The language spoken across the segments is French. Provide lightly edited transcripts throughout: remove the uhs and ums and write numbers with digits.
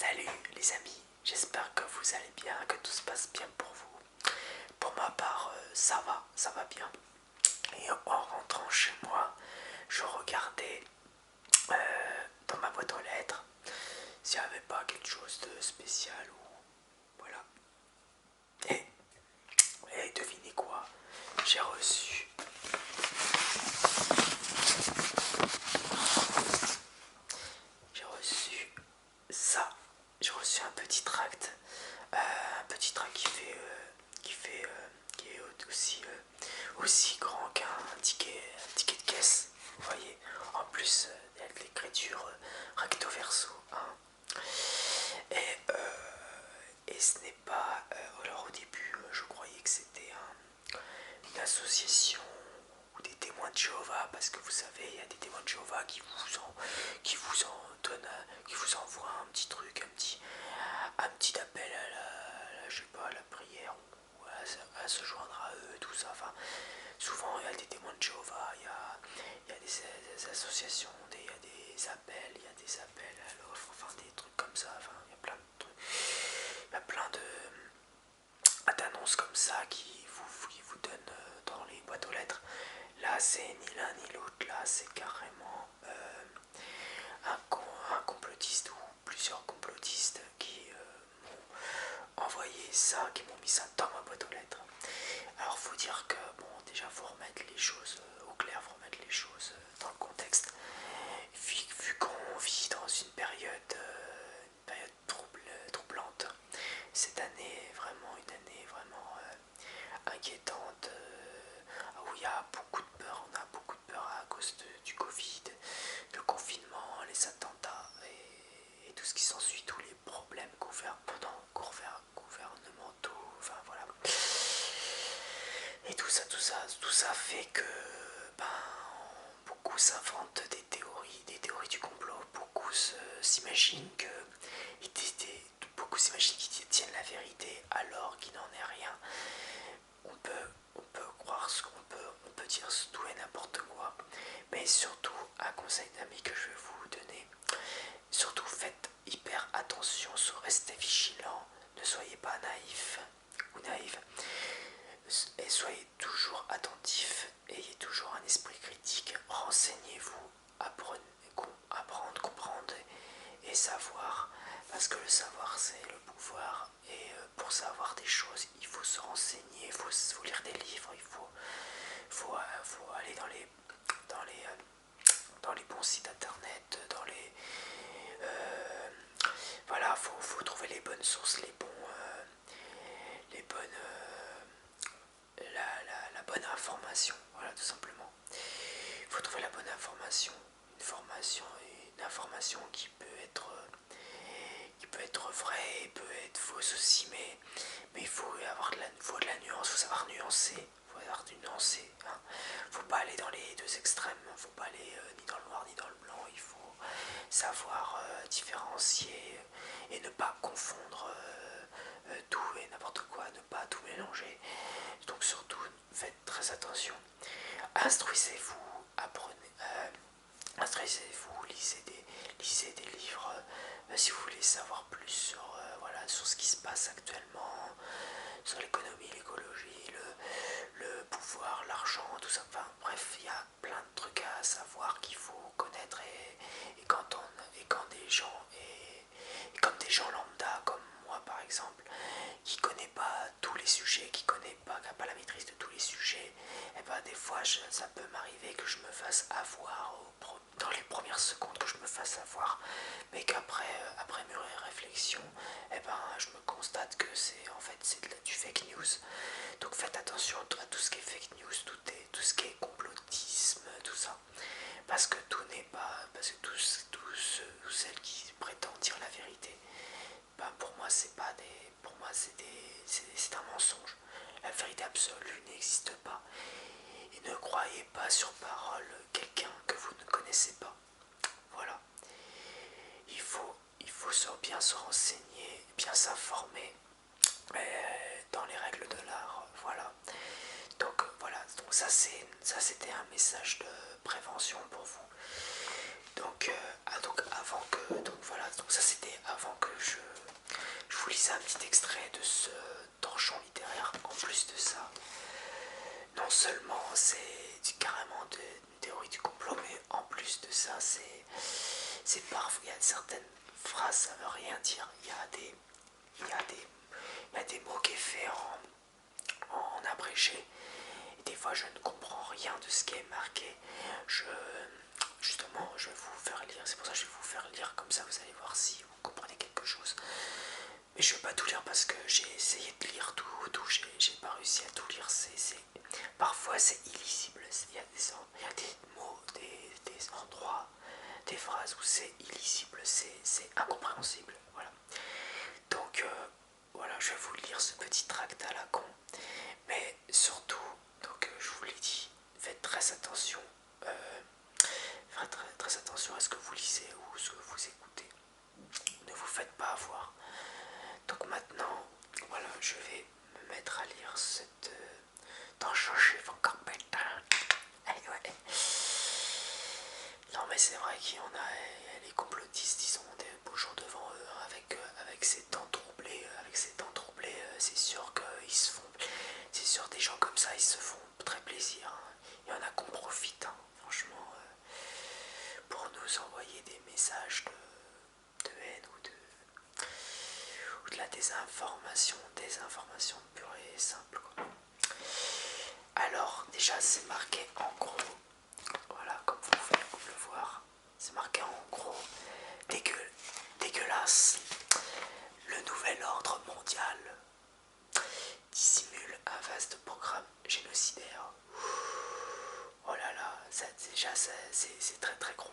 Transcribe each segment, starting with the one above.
Salut les amis, j'espère que vous allez bien, que tout se passe bien pour vous. Pour ma part, ça va bien. Et en rentrant chez moi, je regardais dans ma boîte aux lettres s'il n'y avait pas quelque chose de spécial ou voilà. Et, et devinez quoi? J'ai reçu j'ai reçu ça. J'ai reçu un petit tract. Un petit tract qui est aussi grand qu'un ticket de caisse. Vous voyez, en plus il y a de l'écriture recto verso. Hein. Et, et ce n'est pas. Alors au début, je croyais que c'était une association ou des témoins de Jéhovah, parce que vous savez, il y a des témoins de Jéhovah qui vous en donnent, qui vous envoient un petit truc, un petit appel à je sais pas, à la prière ou à se joindre à eux, tout ça. Enfin, souvent il y a des témoins de Jéhovah, il y a des associations, il y a des appels, il y a des appels à l'offre, enfin des trucs comme ça. Enfin, il y a plein de trucs, il y a plein d'annonces comme ça qui vous donnent dans les boîtes aux lettres. Là, c'est ni l'un ni l'autre. Là, c'est carrément un complotiste ou plusieurs complotistes qui m'ont envoyé ça, qui m'ont mis ça dans ma boîte aux lettres. Alors, faut dire que, bon, déjà, faut remettre les choses au clair, faut remettre les choses dans le contexte. Vu qu'on vit dans une période troublante, cette année est vraiment une année vraiment inquiétante, où il y a beaucoup de peur, on a beaucoup de peur à cause du Covid, le confinement, les attentats et tout ce qui s'ensuit, tous les problèmes gouvernementaux, enfin voilà. Et tout ça fait que ben, beaucoup s'inventent des théories du complot, s'imaginent que beaucoup s'imaginent qu'ils détiennent la vérité alors qu'il n'en est rien. On peut croire ce qu'on peut, on peut dire tout et n'importe quoi, mais surtout un conseil d'amis que je vais vous donner, surtout faites hyper attention, restez vigilants, ne soyez pas naïfs ou naïves, et soyez toujours attentifs, ayez toujours un esprit critique, renseignez-vous, apprendre, comprendre et savoir, parce que le savoir c'est le pouvoir, et pour savoir des choses il faut se renseigner, il faut lire des livres, faut aller dans les bons sites internet, euh, voilà, faut trouver les bonnes sources, les bonnes la bonne information, voilà, tout simplement. Il faut trouver la bonne information, une information qui peut être vraie, peut être fausse aussi, mais il faut avoir de la nuance, il faut savoir nuancer, hein. Faut pas aller dans les deux extrêmes, faut pas aller ni dans le noir ni dans le blanc, il faut savoir différencier et ne pas confondre tout et n'importe quoi, ne pas tout mélanger. Donc surtout, faites très attention. Instruisez-vous, apprenez, instruisez-vous, lisez des livres si vous voulez savoir plus sur, voilà, sur ce qui se passe actuellement, sur l'économie, l'écologie, le pouvoir, l'argent, tout ça. Enfin bref, il y a plein de trucs à savoir qu'il faut connaître et quand des gens et comme des gens lambda comme moi par exemple qui connaît pas tous les sujets, qui n'a pas la maîtrise de tous les sujets, et ben des fois ça peut m'arriver que je me fasse avoir dans les premières secondes, que je me fasse avoir, mais après mûre réflexion, et ben je me constate que c'est du fake news. Donc faites attention à tout ce qui est fake news, tout ce qui est complotisme, tout ça, parce que tout n'est pas, parce que tous ceux ou celles qui prétendent dire la vérité, ben pour moi c'est un mensonge. La vérité absolue n'existe pas. Et ne croyez pas sur parole quelqu'un que vous ne connaissez pas. Voilà. Il faut bien se renseigner, bien s'informer dans les règles de l'art. Voilà. Donc voilà. Donc ça c'était un message de prévention pour vous. Donc, donc avant que donc voilà, donc ça c'était avant que je lisais un petit extrait de ce torchon littéraire. En plus de ça, non seulement c'est carrément une théorie du complot, mais en plus de ça, c'est parfois, il y a certaines phrases, ça veut rien dire. Il y a des, il y a des mots qui est fait en abrégé. Et des fois, je ne comprends rien de ce qui est marqué. Justement, je vais vous faire lire. C'est pour ça que je vais vous faire lire. Comme ça, vous allez voir si vous comprenez quelque chose. Mais je ne vais pas tout lire parce que j'ai essayé de lire tout. J'ai pas réussi à tout lire. Parfois, c'est illisible. Il y a des mots, des endroits, des phrases où c'est illisible. C'est incompréhensible. Voilà. Donc, voilà, je vais vous lire ce petit tract à la con. Mais surtout, donc je vous l'ai dit, faites très attention. Très attention à ce que vous lisez ou ce que vous écoutez. Ne vous faites pas avoir. Donc maintenant, voilà, je vais me mettre à lire cette dans changer vos carpettes. Allez, ouais. Non mais c'est vrai qu'il y en a les complotistes, ils ont des beaux jours devant eux avec ces temps troublés, c'est sûr qu'ils se font, c'est sûr des gens comme ça ils se font très plaisir. Hein. Il y en a qu'on profite, hein, franchement, pour nous envoyer des messages de haine ou de la désinformation pure et simple. Quoi. Alors déjà c'est marqué en gros, voilà comme vous pouvez le voir, c'est marqué en gros, dégueulasse, le nouvel ordre mondial dissimule un vaste programme génocidaire. Oh là là, ça, déjà c'est très très gros.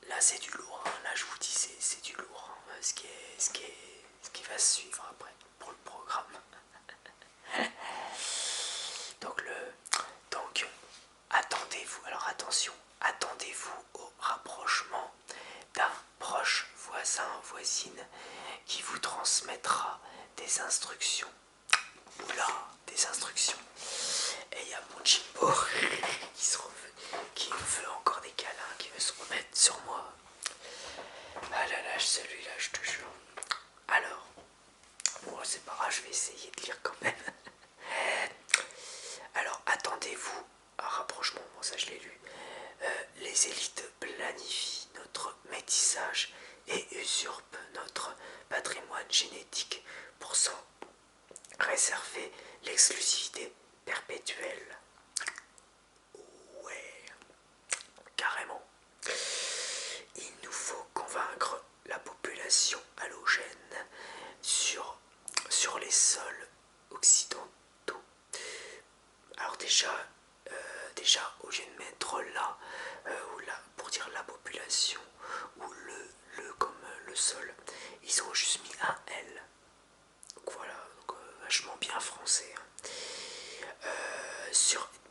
Là c'est du lourd. Hein. Là je vous dis c'est du lourd. Hein. Ce qui va suivre après pour le programme. Donc attendez-vous. Alors attention, attendez-vous au rapprochement d'un proche voisin voisine qui vous transmettra des instructions. Oula, des instructions. Et il y a mon Jimbo qui me veut encore des câlins, qui veut se remettre sur moi. Ah là là, celui-là, je te jure. Alors, bon, c'est pas grave, je vais essayer de lire quand même. Alors, attendez-vous à un rapprochement, bon ça je l'ai lu. Les élites planifient notre métissage et usurpent notre patrimoine génétique pour s'en réserver l'exclusivité perpétuelle. Ouais, carrément. Il nous faut convaincre la population halogène sur les sols occidentaux. Alors déjà au lieu de mettre là, pour dire la population, ou le comme le sol, ils ont juste mis un L. Donc voilà, donc, vachement bien français. Hein.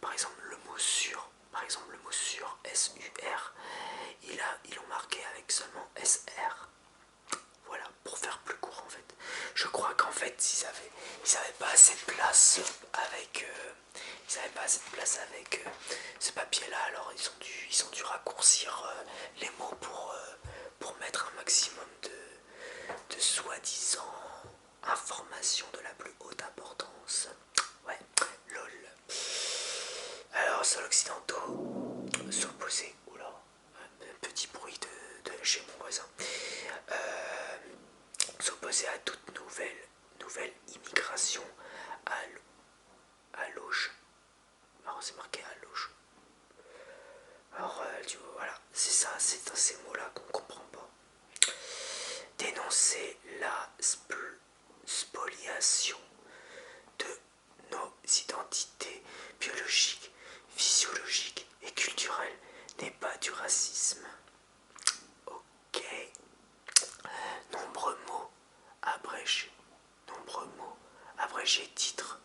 Par exemple le mot sur, S-U-R, ils l'ont marqué avec seulement S-R. Voilà, pour faire plus court en fait. Je crois qu'en fait, ils avaient pas assez de place avec, ce papier-là, alors ils ont dû raccourcir les mots pour mettre un maximum de soi-disant informations de la plus haute importance. Ouais, lol. Alors, sur l'occidentaux, s'opposer, oula, un petit bruit de chez mon voisin, s'opposer à toute nouvelle immigration à l'auge. Alors, c'est marqué à l'auge. Alors, voilà, c'est ça, c'est dans ces mots-là qu'on comprend pas. Dénoncer la spoliation de nos identités biologiques, physiologiques et culturelles n'est pas du racisme. Ok. Nombreux mots abrégés. Titre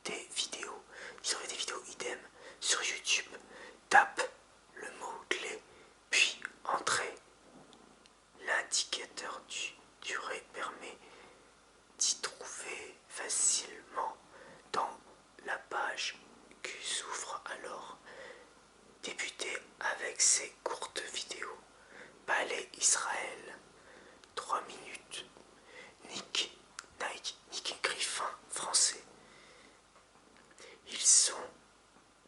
des vidéos. Vous aurez des vidéos idem sur YouTube. Tape le mot-clé, puis entrez. L'indicateur durée permet d'y trouver facilement dans la page qui s'ouvre alors. Débutez avec ces courtes vidéos. Balai Israël, 3 minutes. Nike et Griffin français. Ils sont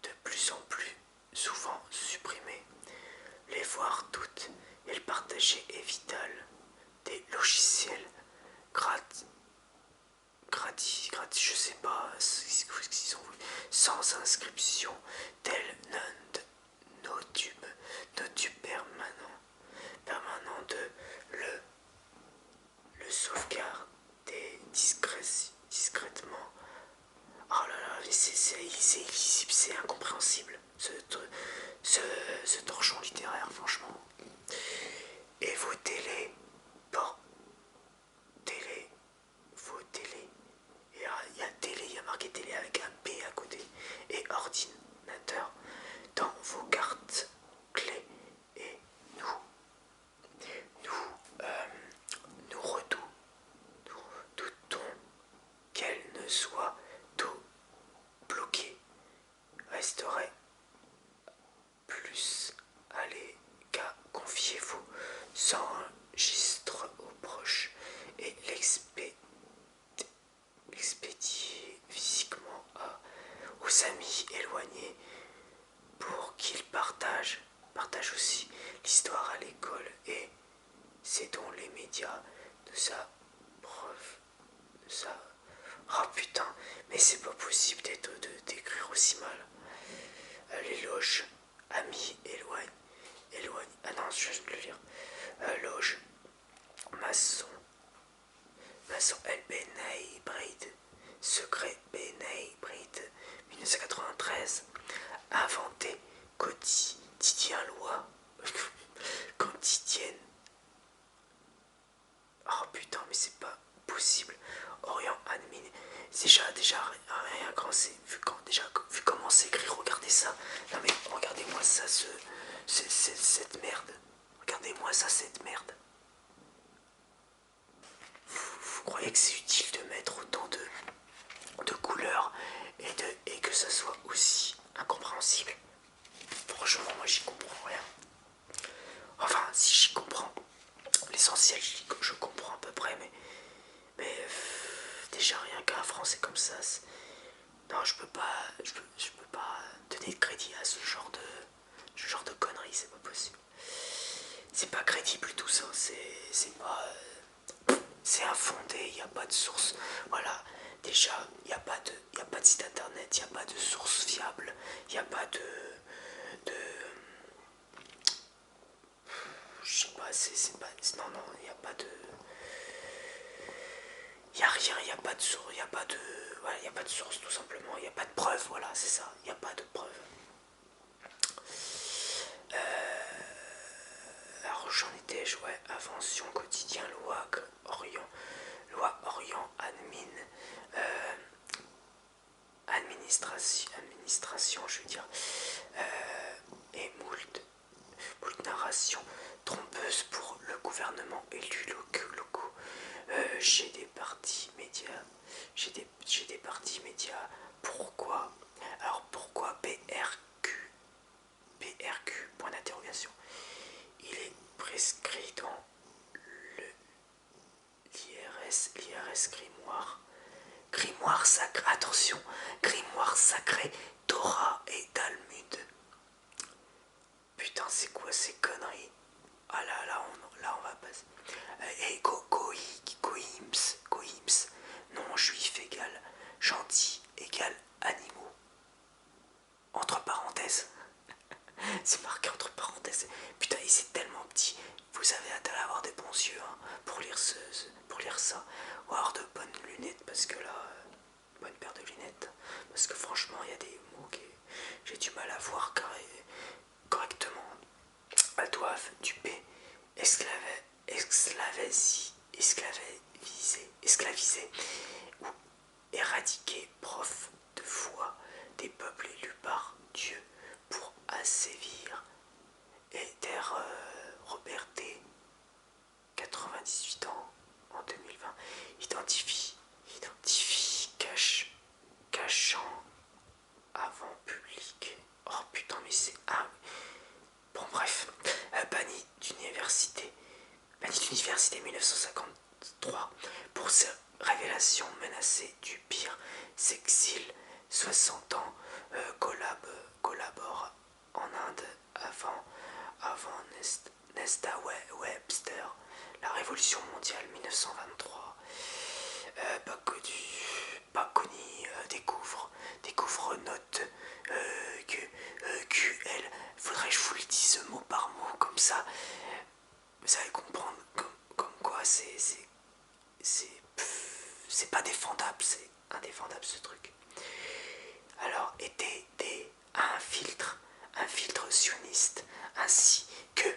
de plus en plus souvent supprimés. Les voir toutes et le partager est vital. Des logiciels gratis, je sais pas ce qu'ils ont voulu, sans inscription, tel Notube permanent de le sauvegarder discrètement. Oh là là, c'est illisible, c'est incompréhensible, ce torchon littéraire, franchement. Et vos télé, télé, vos télé. Il y a télé, il y a marqué télé avec un P à côté. Et ordinateur dans vos cartes clés. Et nous redoutons qu'elle ne soit tout bloquée. Resterait plus allez qu'à confier vos enregistres aux proches et l'expédier physiquement aux amis éloignés pour qu'ils partagent aussi l'histoire à l'école et c'est dont les médias de sa preuve de sa... Oh putain, mais c'est pas possible d'écrire aussi mal. L'éloge, amis, éloigne. Ah non, je viens de le lire. Loge, maçon, El Benay Braid, secret Benay Braid, 1993, inventé quotidien loi, quotidienne. Oh putain, mais c'est pas possible. Orient admin, déjà rien quand c'est vu comment c'est écrit, regardez ça. Non mais regardez-moi ça, cette merde. Regardez-moi ça, cette merde. Vous croyez que c'est utile de mettre autant de couleurs et que ça soit aussi incompréhensible? Franchement, moi j'y comprends rien. Enfin, si j'y comprends, l'essentiel, je comprends à peu près, mais déjà rien qu'un français comme ça, non, je peux pas donner de crédit à ce genre de conneries, c'est pas possible. C'est pas crédible tout ça, c'est pas... c'est infondé, il n'y a pas de source. Voilà, déjà, il n'y a pas de site internet, il n'y a pas de source fiable, il n'y a pas de je sais pas, c'est pas... Non, il n'y a pas de... Il n'y a rien, il n'y a pas de source, il n'y a pas de... Voilà, il n'y a pas de source tout simplement, il n'y a pas de preuve, voilà, c'est ça, il n'y a pas de preuve. Alors j'en étais, ouais, invention quotidien, loi Orient, administration, je veux dire, et moult narration trompeuse pour le gouvernement élu locaux. J'ai des partis médias, pourquoi? Alors pourquoi PRQ, point d'interrogation. Il est prescrit dans l'IRS grimoire sacré, attention, grimoire sacré, Torah et Talmud. Putain, c'est quoi ces conneries? Ah là on va passer. Et Goïms, non juif égale gentil égale animaux. Entre parenthèses. C'est marqué entre parenthèses. Putain, et c'est tellement petit. Vous avez intérêt à avoir des bons yeux hein, pour lire ça. Ou avoir de bonnes lunettes parce que là, bonne paire de lunettes. Parce que franchement, il y a des mots que j'ai du mal à voir correctement. Elles doivent duper, esclaviser ou éradiquer prof de foi des peuples élus par Dieu pour assévir. Et der Robert D, 98 ans en 2020, identifie cachant avant public. Oh putain, mais c'est... Ah, bon bref, banni d'université, d'université 1953. Pour ses révélations menacées du pire, s'exile 60 ans, collabore en Inde avant Nesta Webster, la Révolution mondiale 1923. Baconi découvre note QL. Faudrait que je vous le dise mot par mot, comme ça vous allez comprendre comme quoi c'est pas défendable, c'est indéfendable ce truc. Alors était un filtre sioniste, ainsi que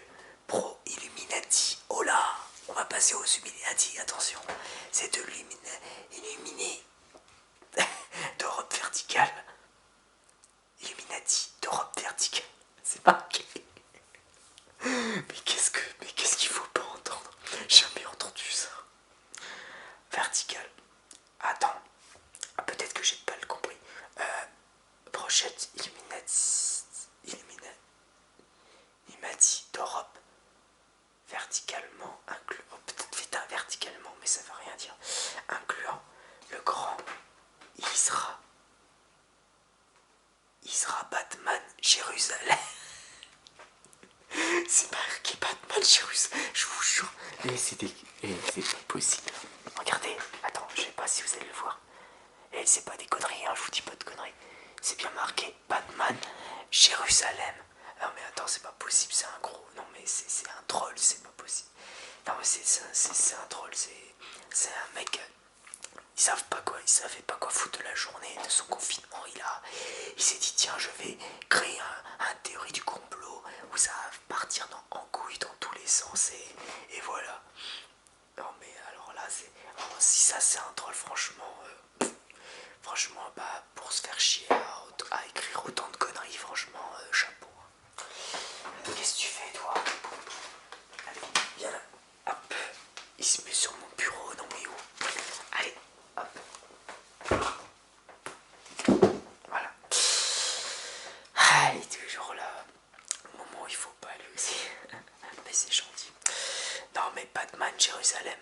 pro-Illuminati. Oh là, on va passer aux Illuminati, attention, c'est de l'Illuminé d'Europe verticale. Illuminati d'Europe verticale, c'est marqué. Mais qu'est-ce qu'il faut pas entendre? J'ai jamais entendu ça. Vertical. Attends, peut-être que j'ai pas le compris. Brochette Illuminati d'Europe verticalement inclus. Oh, peut-être vite verticalement, mais ça veut rien dire. Incluant le grand Isra Batman Jérusalem. C'est marqué Batman Jérusalem, je vous jure. Et c'est pas possible. Regardez, attends, je sais pas si vous allez le voir. Et c'est pas des conneries, hein, je vous dis pas de conneries. C'est bien marqué Batman Jérusalem. Non mais attends, c'est pas possible, c'est un gros. Non mais c'est un troll, c'est pas possible. Non mais c'est un troll, c'est un mec. Ils savaient pas quoi foutre de la journée, de son confinement. Il s'est dit tiens, je vais créer un théorie du complot où ça va partir en couille dans tous les sens et voilà. Non mais alors là si ça c'est un troll, franchement bah pour se faire chier à écrire autant de conneries, franchement chapeau. Qu'est-ce que tu fais toi? Allez, viens là, hop, il se met sur mon bureau, non mais où? Allez, hop. Voilà. Ah, il est toujours là. Au moment où il faut pas lui aussi. Mais c'est gentil. Non mais Batman Jérusalem,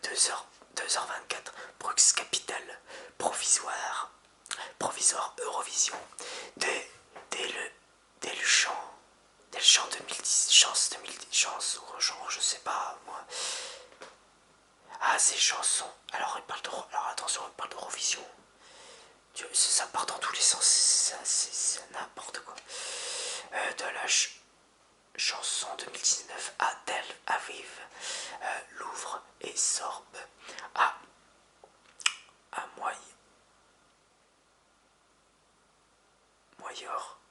2h24, Brux Capital, provisoire Eurovision, dès le chant 2010, chance ou genre je sais pas moi. Ah ces chansons, alors attention, il parle d'Eurovision. Ça part dans tous les sens, c'est n'importe quoi. De la chanson 2019 à Tel Aviv, Louvre et Sorbe, à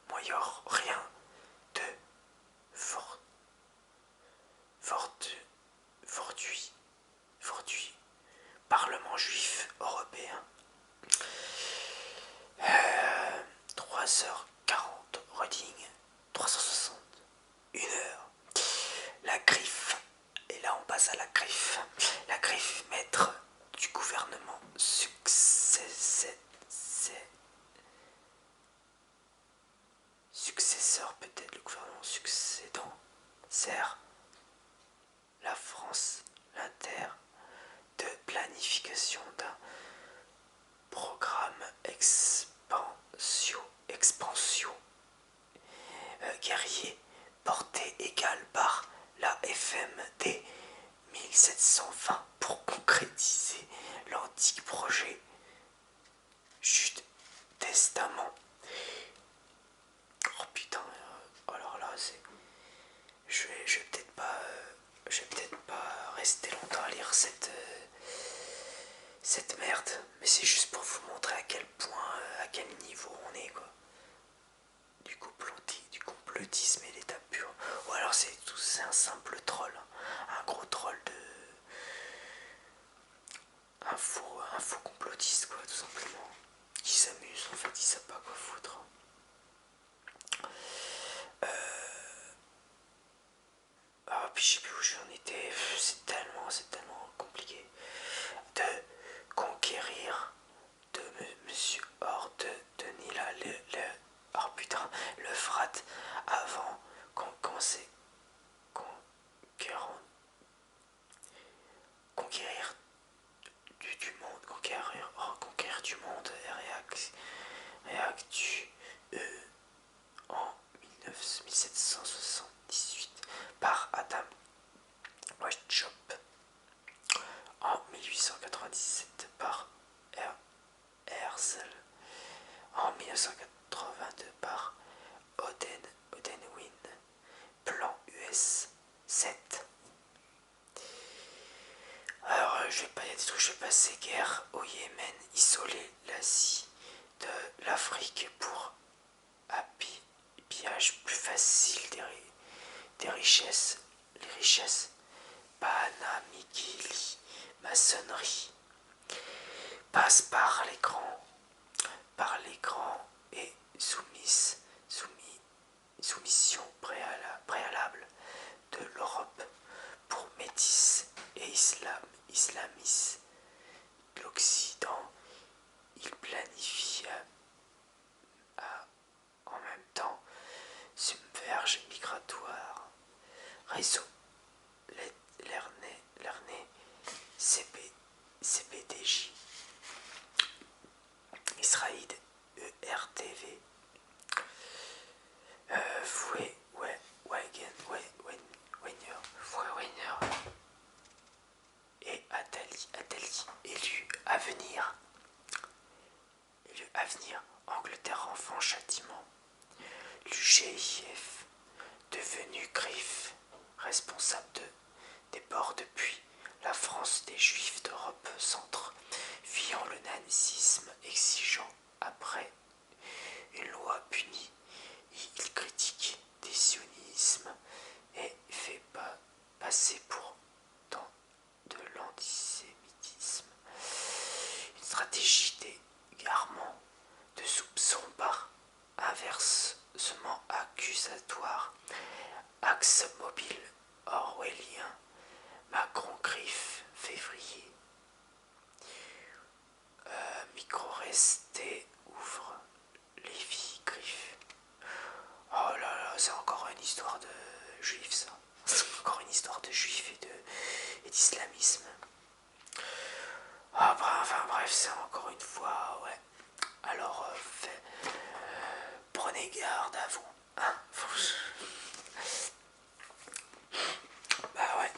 Moyor, rien de fortuit, Parlement juif européen. 3h40, reading, 360, 1h. La griffe, et là on passe à la griffe. La griffe maître du gouvernement successeur, peut-être le gouvernement succédant, sert la France l'Inter de planification d'un programme expansion guerrier porté égale par la FMD 1720 pour concrétiser l'antique projet Jude Testament. Oh putain, alors là c'est. Je vais peut-être pas rester longtemps à lire cette merde, mais c'est juste pour vous montrer à quel point, à quel niveau on est quoi. Du complotisme et l'état pur. Ou alors c'est un simple troll, un gros troll un faux complotiste quoi, tout simplement. Qui s'amuse en fait, ils savent pas quoi foutre. Ah puis je sais plus où j'en étais, c'est tellement compliqué. De conquérir de Monsieur Horde de Nila oh putain, le frat avant qu'on c'est conquérant 1778 par Adam Weishaupt, en 1897 par Herzl, en 1982 par Odenwin, plan US 7. Alors, il y a des trucs, je vais passer guerre au Yémen, isoler l'Asie de l'Afrique pour pillage plus facile des richesses, les richesses, Panamikili, maçonnerie, passe par les grands et soumission préalable de l'Europe pour Métis et islamis. L'Occident, il planifie en même temps submerge migratoire, réseau, l'ERNE, CPDJ, Israël, ERTV, Weiner et Attali, élu avenir, Angleterre enfant châtiment, l'UGIF, devenu CRIF, responsable des bords depuis la France des Juifs d'Europe centre, fuyant le nazisme, exigeant après une loi punie, il critique des sionismes et fait passer pour de l'antisémitisme. Une stratégie d'égarement de soupçons par inversement accusatoire, axe mobile orwellien, Macron-Griffe, février, micro-resté ouvre, Lévy-Griffe. Oh là là, c'est encore une histoire de juifs, ça. C'est encore une histoire de juifs et d'islamisme. Ah bah, enfin bref, c'est encore une fois, ouais. Alors, prenez garde à vous, hein. Bah ouais,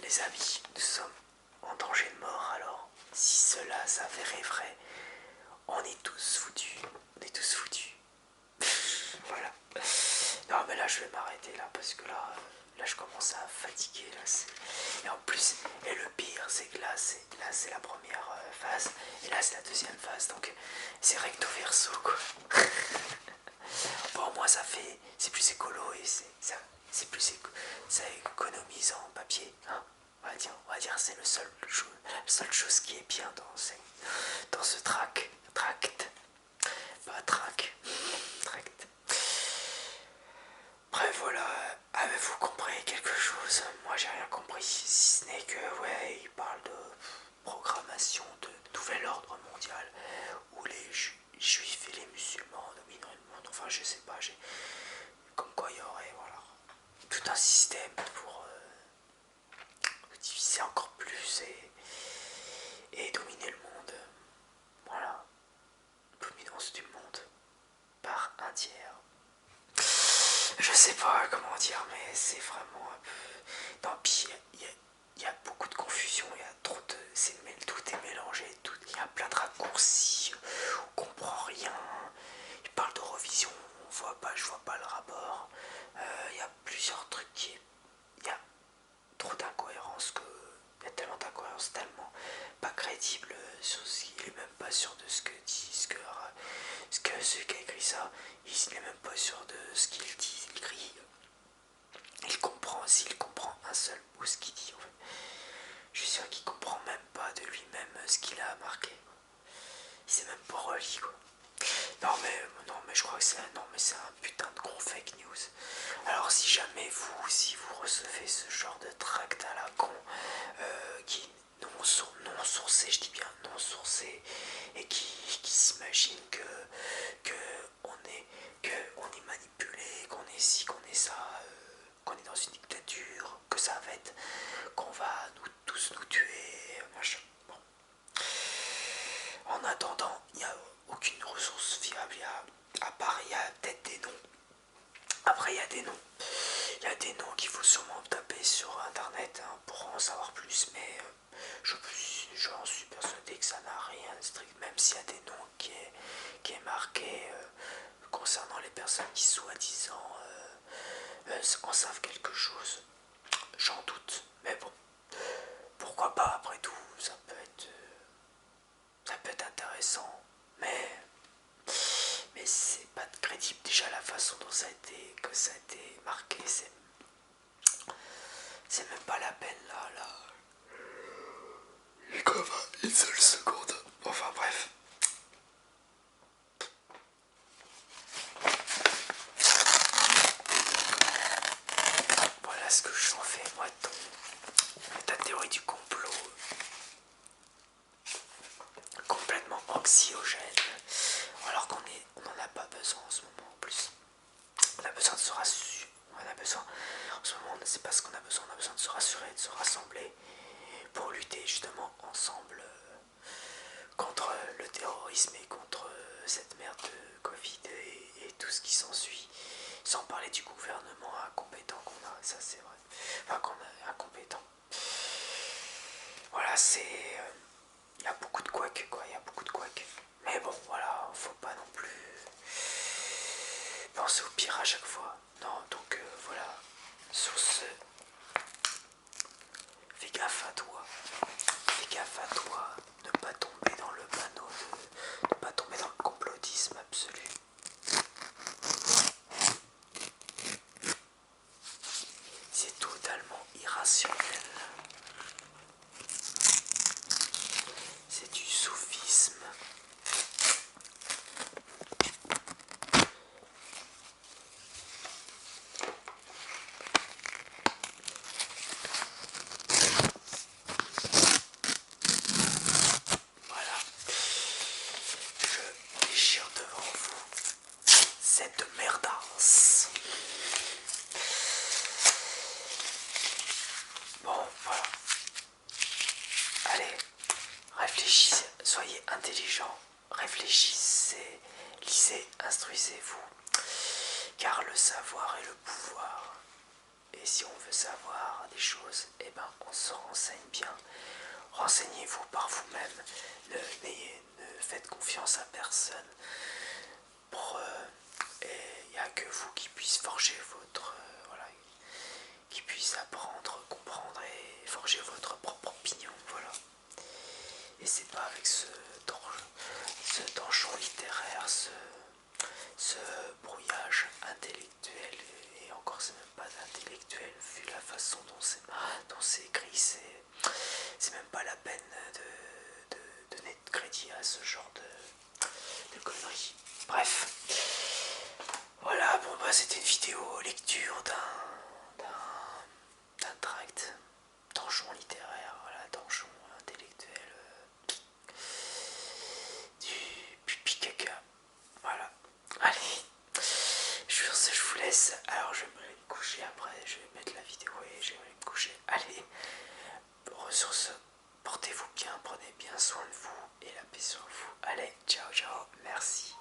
les amis, nous sommes en danger de mort, alors si cela s'avérait vrai, on est tous foutus. On est tous foutus. Voilà. Non mais là je vais m'arrêter là parce que là je commence à fatiguer là. Et en plus, et le pire c'est que là c'est la première phase et là c'est la deuxième phase, donc c'est recto verso quoi. Bon, moi ça fait, c'est plus écolo et c'est plus ça économise en papier, hein. On va dire c'est la seule chose qui est bien dans ce tract. Pas tract. Bref, voilà. Avez-vous compris quelque chose? Moi j'ai rien compris, si ce n'est que ouais, il parle de programmation de nouvel ordre mondial où les juifs et les musulmans domineraient le monde. Enfin je sais pas, comme quoi il y aurait voilà tout un système pour diviser encore plus et dominer le monde. Voilà, dominance du monde par un tiers. Je sais pas comment dire, mais c'est vraiment un peu. Non, puis il y a beaucoup de confusion, il y a trop de. Tout est mélangé, il y a plein de raccourcis, on comprend rien. Il parle d'Eurovision, je vois pas le rapport. Il y a plusieurs trucs il y a trop d'incohérences il y a tellement d'incohérences, tellement pas crédible sur ce qu'il est même pas sûr de ce que dit, celui qui a écrit ça, il n'est même pas sûr de ce qu'il dit, il écrit. S'il comprend un seul mot ce qu'il dit en fait. Je suis sûr qu'il comprend même pas de lui-même ce qu'il a marqué. Il s'est même pas relié quoi. Non mais je crois que c'est un putain de gros fake news. Alors si jamais si vous recevez ce genre de tract à la con qui non sourcé, je dis bien non sourcé, et qui s'imagine que on est manipulé, qu'on est ci, qu'on est ça, qu'on est dans une dictature, que ça va être, qu'on va tous nous tuer, machin. Bon. En attendant, il n'y a aucune ressource fiable, il y a peut-être des noms. Après, il y a des noms. Donc il faut sûrement taper sur internet hein, pour en savoir plus, mais j'en suis persuadé que ça n'a rien de strict, même s'il y a des noms qui est marqué concernant les personnes qui soi-disant en savent quelque chose. J'en doute, mais bon, pourquoi pas après tout, ça peut être intéressant, mais c'est pas crédible déjà la façon dont ça a été marqué, c'est même pas la peine là. Et comme une seule seconde. Enfin bref. Voilà ce que j'en fais moi de ta théorie du complot. Complètement anxiogène. Alors on n'en a pas besoin en ce moment en plus. On a besoin de se rassurer. On a besoin. En ce moment, c'est pas ce qu'on a besoin. On a besoin de se rassurer, de se rassembler pour lutter justement ensemble contre le terrorisme et contre cette merde de Covid et tout ce qui s'ensuit. Sans parler du gouvernement incompétent qu'on a, ça c'est vrai. Enfin, qu'on a incompétent. Voilà, c'est. Il y a beaucoup de couacs, quoi. Il y a beaucoup de couacs. Mais bon, voilà, faut pas non plus penser au pire à chaque fois. Non, donc voilà. Sur ce, fais gaffe à toi. Fais gaffe à toi. Ne pas tomber dans le panneau de. Ne pas tomber dans le complotisme absolu. C'est totalement irrationnel. C'est du soufisme. Voilà. Je déchire devant vous cette merdasse. Bon, voilà. Allez, réfléchissez, soyez intelligents, réfléchissez, lisez, instruisez-vous, car le savoir est le pouvoir. Et si on veut savoir des choses, eh ben on se renseigne bien. Renseignez-vous par vous-même, ne faites confiance à personne. Il n'y a que vous qui puisse forger votre... voilà, qui puisse apprendre, comprendre et forger votre propre opinion, voilà. Et c'est pas avec ce donjon littéraire, ce brouillage intellectuel, et encore c'est même pas intellectuel vu la façon dont c'est écrit, c'est même pas la peine de donner de crédit à ce genre de conneries. Bref, voilà, bon bah c'était une vidéo lecture d'un tract, donjon littéraire, voilà, donjon intellectuel, du pipi caca, voilà. Allez, sur ce je vous laisse, alors je vais me coucher après, je vais mettre la vidéo et je vais aller me coucher. Allez, sur ce, portez-vous bien, prenez bien soin de vous et la paix sur vous. Allez, ciao ciao, merci.